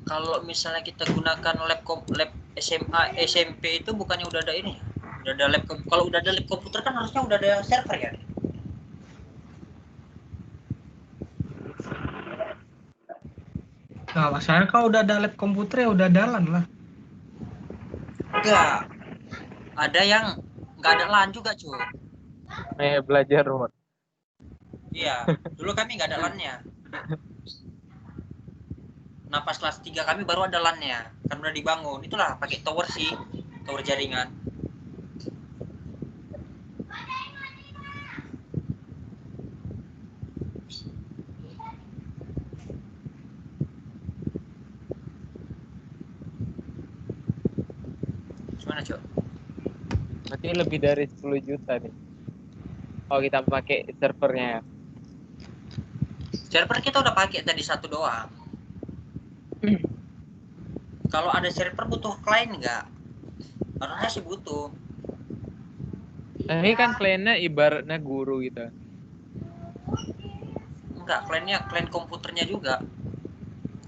S2: Kalau misalnya kita gunakan lab SMA, SMP itu bukannya udah ada ini? Udah ada lab, kalau udah ada lab komputer kan harusnya udah ada server ya?
S3: Nah, masalahnya kalau udah ada lab komputer ya udah ada LAN lah.
S2: Enggak. Ada yang nggak ada LAN juga, cuy.
S1: Belajar remote.
S2: Iya, dulu kami nggak ada LAN-nya. Nah, pas kelas 3 kami baru ada LAN-nya. Kan udah dibangun. Itulah pakai tower sih, tower jaringan. Gimana, Cok?
S1: Berarti lebih dari 10 juta nih. Kalau kita pakai servernya ya.
S2: Server kita udah pakai tadi satu doang. Kalau ada server butuh klien nggak? Harusnya sih butuh.
S1: Ini kan kliennya ibaratnya guru gitu.
S2: Enggak, klien komputernya juga.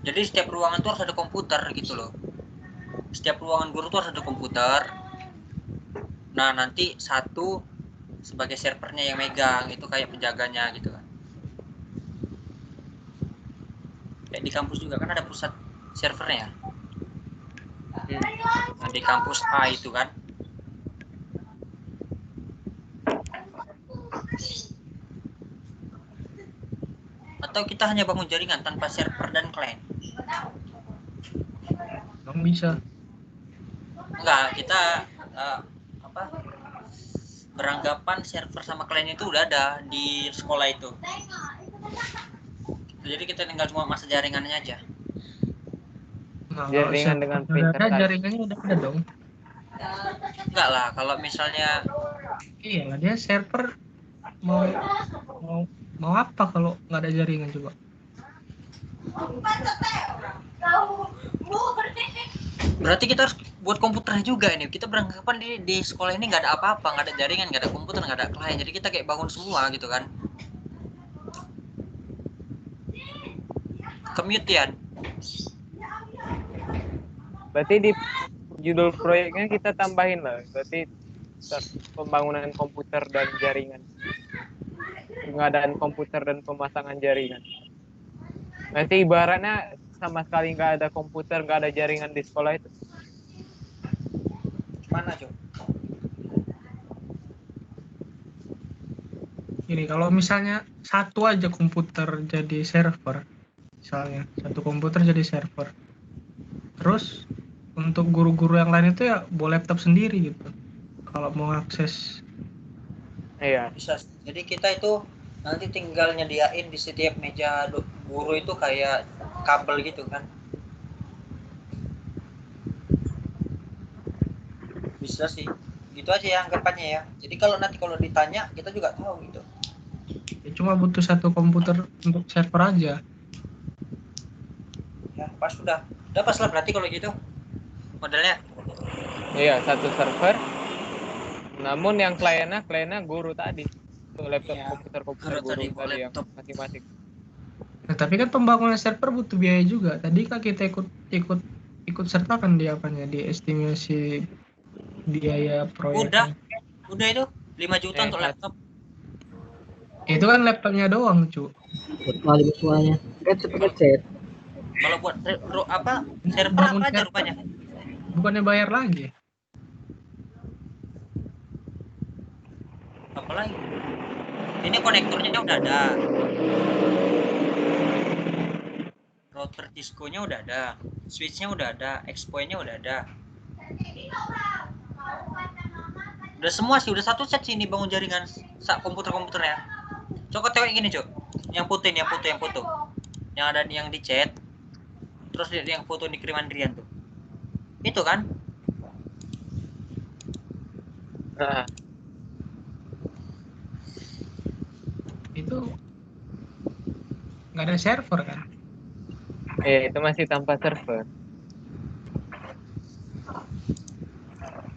S2: Jadi setiap ruangan tuh harus ada komputer gitu loh. Setiap ruangan guru tuh harus ada komputer. Nah, nanti satu sebagai servernya yang megang, itu kayak penjaganya gitu kan. Kayak di kampus juga kan ada pusat servernya. Nah, di kampus A itu kan. Atau kita hanya bangun jaringan tanpa server dan klien?
S3: Nggak bisa.
S2: Enggak, kita beranggapan server sama klien itu udah ada di sekolah itu. Jadi kita tinggal cuma masa jaringannya aja.
S3: Nah,
S1: Jaringan dengan printer tadi.
S3: jaringannya udah ada dong.
S2: Enggak lah, kalau misalnya
S3: Iya lah, dia server mau apa kalau nggak ada jaringan coba?
S2: berarti kita harus buat komputernya juga ini. Kita beranggapan di sekolah ini nggak ada apa-apa, nggak ada jaringan, nggak ada komputer, nggak ada klien. Jadi kita kayak bangun semua gitu kan. Kemutian.
S1: Berarti di judul proyeknya kita tambahin lah. Berarti pembangunan komputer dan jaringan. Pengadaan komputer dan pemasangan jaringan. Berarti ibaratnya sama sekali nggak ada komputer, nggak ada jaringan di sekolah itu.
S2: Mana, Cok?
S3: Ini kalau misalnya satu aja komputer jadi server, misalnya satu komputer jadi server, terus untuk guru-guru yang lain itu ya bawa laptop sendiri gitu. Kalau mau akses.
S1: Iya.
S2: Bisa. Jadi kita itu nanti tinggal nyediain di setiap meja guru itu kayak kabel gitu kan. Bisa sih. Gitu aja ya anggapannya ya. Jadi kalau ditanya kita juga tahu gitu.
S3: Ya cuma butuh satu komputer untuk server aja.
S2: Ya, pas sudah. Udah pas lah berarti kalau gitu. Modelnya.
S1: Iya, satu server. Namun yang kliennya guru tadi. Untuk laptop
S2: Iya.
S1: komputer
S2: Guru
S1: guru
S2: tadi bawa
S1: tadi yang
S2: laptop.
S1: masing-masing.
S3: Nah, tapi kan pembangunan server butuh biaya juga. Tadi kan kita ikut sertakan di apanya di estimasi biaya
S2: Udah
S3: proyeknya.
S2: itu 5 juta untuk laptop.
S3: Itu kan laptopnya doang, cu.
S5: Kali semuanya. Kan sepaket set.
S2: Kalau buat server
S3: Bangun
S2: apa aja
S3: server
S2: rupanya.
S3: bukannya bayar lagi.
S2: Apalagi ini konektornya udah ada, router Cisco-nya udah ada, switch-nya udah ada, expo-nya udah ada. Udah semua sih, udah satu set sih ini bangun jaringan komputernya. Coba tewek gini, Cok. Yang putih yang ada yang di chat. Terus yang foto dikirim Andrian tuh. Itu kan?
S1: Nah,
S3: Itu nggak ada server kan?
S1: itu masih tanpa server.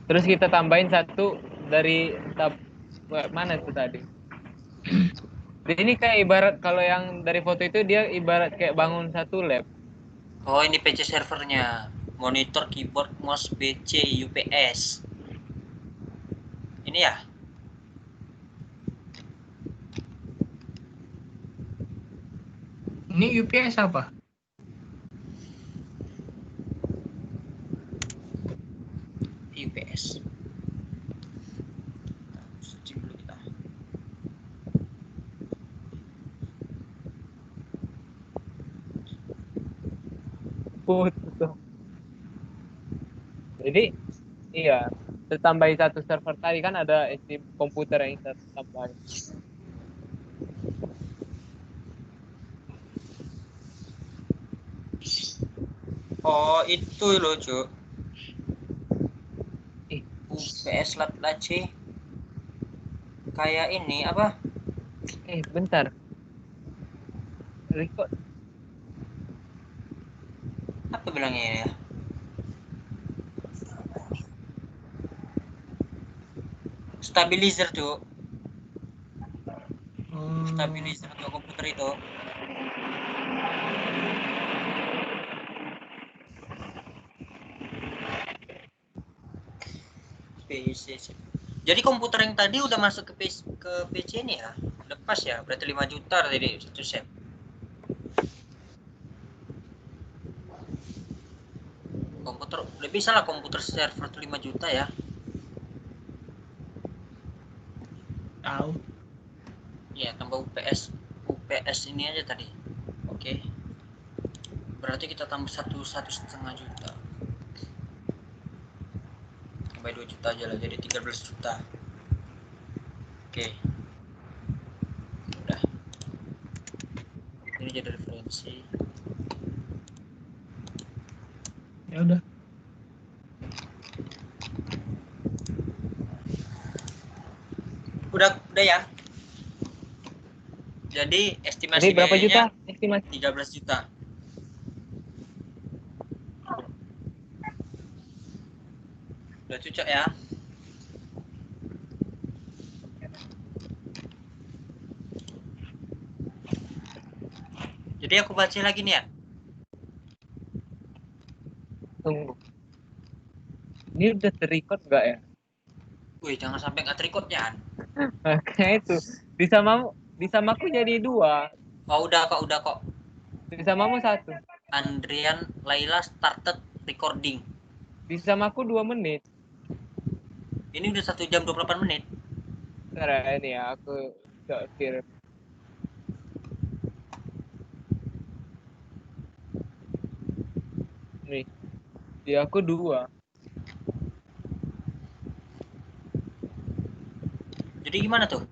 S1: Terus kita tambahin satu dari mana itu tadi? Ini kayak ibarat kalau yang dari foto itu dia ibarat kayak bangun satu lab.
S2: Oh, ini PC servernya. Monitor, keyboard, mouse, PC, UPS. Ini ya?
S3: Ini UPS apa?
S2: UPS. Searching dulu kita.
S1: Putus. Jadi iya, tambahin satu server tadi kan ada komputer yang kita tambahin.
S2: Oh, itu loh, Cuk.
S1: Ih.
S2: UPS Latlace. Kayak ini apa?
S1: Bentar. Record.
S2: Apa bilangnya ya? Stabilizer, Cuk. Stabilizer untuk komputer itu. PC. Jadi komputer yang tadi udah masuk ke PC ini ya? Udah pas ya? Berarti 5 juta tadi satu set. Komputer udah bisa lah komputer server tuh 5 juta ya.
S3: Tahu.
S2: Ya, tambah UPS ini aja tadi. Oke. Berarti kita tambah satu setengah juta. Tambah 2 juta aja lah, jadi 13 juta. Oke. Udah. Ini jadi referensi.
S3: Ya udah.
S2: Udah ya. Jadi estimasi
S1: Jadi berapa juta
S2: biayanya
S1: estimasi?
S2: 13 juta. Udah cocok ya. Jadi aku baca lagi nih ya.
S1: Tunggu. Ini udah terrecord nggak ya?
S2: Wih, jangan sampai nggak terikut ya.
S1: Makanya itu. Di samaku jadi 2.
S2: Oh, udah kok.
S1: Di samamu 1.
S2: Andrian Laila started recording.
S1: Di samaku 2 menit.
S2: Ini udah 1 jam 28 menit.
S1: Bentar ya, ini ya aku kirim. Nih. Ya aku 2.
S2: Jadi gimana tuh?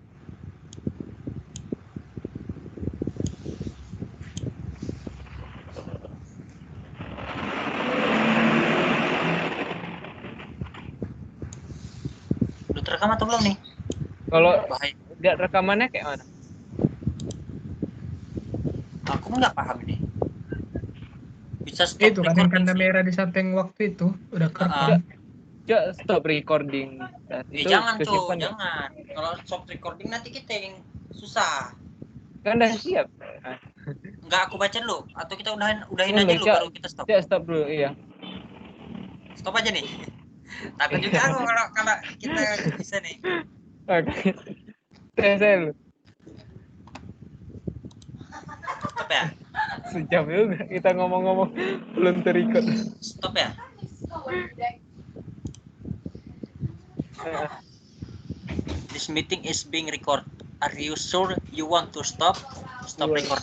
S2: Udah terekam atau belum nih?
S1: Kalau
S2: Bahaya.
S1: lihat rekamannya kayak mana?
S2: Aku nggak paham ini. Bisa stop
S3: Itu kan yang
S2: recording
S3: tanda
S2: sih.
S3: merah di samping waktu itu udah kerekam.
S1: Coba stop recording. Nah, itu
S2: Jangan tuh,
S1: kesimpan nggak?
S2: jangan. Kalau stop recording nanti kita yang susah.
S1: Kan udah siap. Nah,
S2: Nggak aku baca dulu, atau kita udahin
S1: ini
S2: aja
S1: loh,
S2: dulu
S1: Cak.
S2: baru kita stop.
S1: Cak, stop dulu, iya.
S2: Stop aja nih. Takut juga aku kalau kita bisa nih.
S1: Oke. Saya lu.
S2: Stop ya.
S1: Sejam juga kita ngomong-ngomong belum terikut.
S2: Stop ya. This meeting is being recorded. Are you sure you want to stop? Stop
S1: Iya.
S2: record.